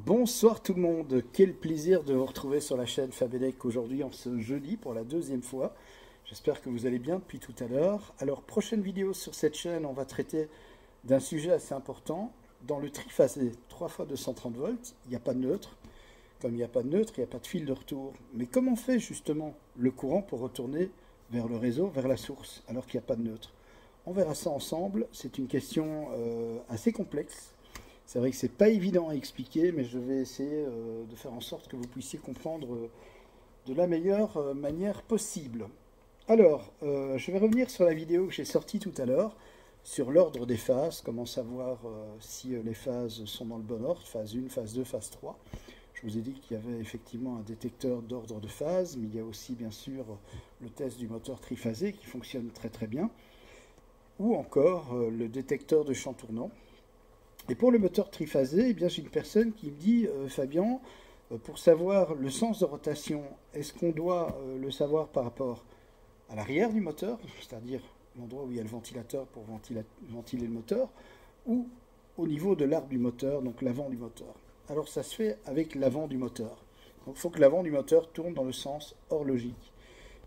Bonsoir tout le monde, quel plaisir de vous retrouver sur la chaîne Fabelec aujourd'hui en ce jeudi pour la deuxième fois. J'espère que vous allez bien depuis tout à l'heure. Alors prochaine vidéo sur cette chaîne, on va traiter d'un sujet assez important. Dans le triphasé, 3 fois 230 volts, il n'y a pas de neutre. Comme il n'y a pas de neutre, il n'y a pas de fil de retour. Mais comment on fait justement le courant pour retourner vers le réseau, vers la source, alors qu'il n'y a pas de neutre? On verra ça ensemble, c'est une question assez complexe. C'est vrai que c'est pas évident à expliquer, mais je vais essayer de faire en sorte que vous puissiez comprendre de la meilleure manière possible. Alors, je vais revenir sur la vidéo que j'ai sortie tout à l'heure, sur l'ordre des phases, comment savoir si les phases sont dans le bon ordre, phase 1, phase 2, phase 3. Je vous ai dit qu'il y avait effectivement un détecteur d'ordre de phase, mais il y a aussi bien sûr le test du moteur triphasé qui fonctionne très très bien, ou encore le détecteur de champ tournant. Et pour le moteur triphasé, eh bien, j'ai une personne qui me dit Fabien, pour savoir le sens de rotation, est-ce qu'on doit le savoir par rapport à l'arrière du moteur, c'est-à-dire l'endroit où il y a le ventilateur pour ventiler le moteur, ou au niveau de l'arbre du moteur, donc l'avant du moteur? Alors ça se fait avec l'avant du moteur. Donc il faut que l'avant du moteur tourne dans le sens horlogique.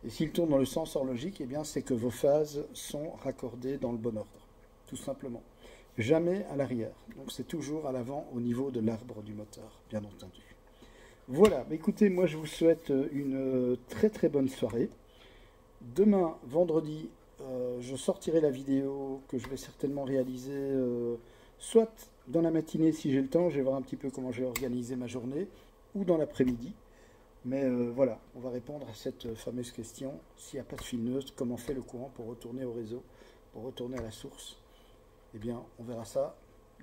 Et s'il tourne dans le sens horlogique, eh bien c'est que vos phases sont raccordées dans le bon ordre, tout simplement. Jamais à l'arrière. Donc c'est toujours à l'avant au niveau de l'arbre du moteur, bien entendu. Voilà, écoutez, moi je vous souhaite une très très bonne soirée. Demain, vendredi, je sortirai la vidéo que je vais certainement réaliser soit dans la matinée si j'ai le temps, je vais voir un petit peu comment je vais organiser ma journée, ou dans l'après-midi. Mais voilà, on va répondre à cette fameuse question. S'il n'y a pas de fil neutre, comment fait le courant pour retourner au réseau, pour retourner à la source? Eh bien, on verra ça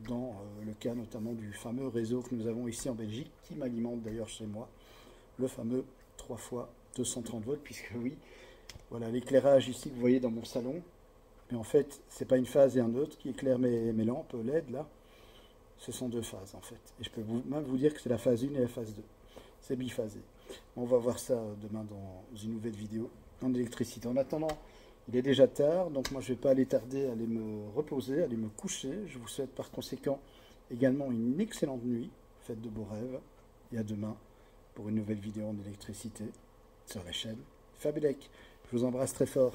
dans le cas notamment du fameux réseau que nous avons ici en Belgique, qui m'alimente d'ailleurs chez moi, le fameux 3 fois 230 volts, puisque oui, voilà l'éclairage ici que vous voyez dans mon salon, mais en fait, c'est pas une phase et un autre qui éclairent mes lampes LED là, ce sont deux phases en fait. Et je peux même vous dire que c'est la phase 1 et la phase 2. C'est biphasé. On va voir ça demain dans une nouvelle vidéo en électricité. En attendant, il est déjà tard, donc moi je ne vais pas aller tarder à aller me reposer, à aller me coucher. Je vous souhaite par conséquent également une excellente nuit, faites de beaux rêves, et à demain pour une nouvelle vidéo en électricité sur la chaîne Fabelec. Je vous embrasse très fort.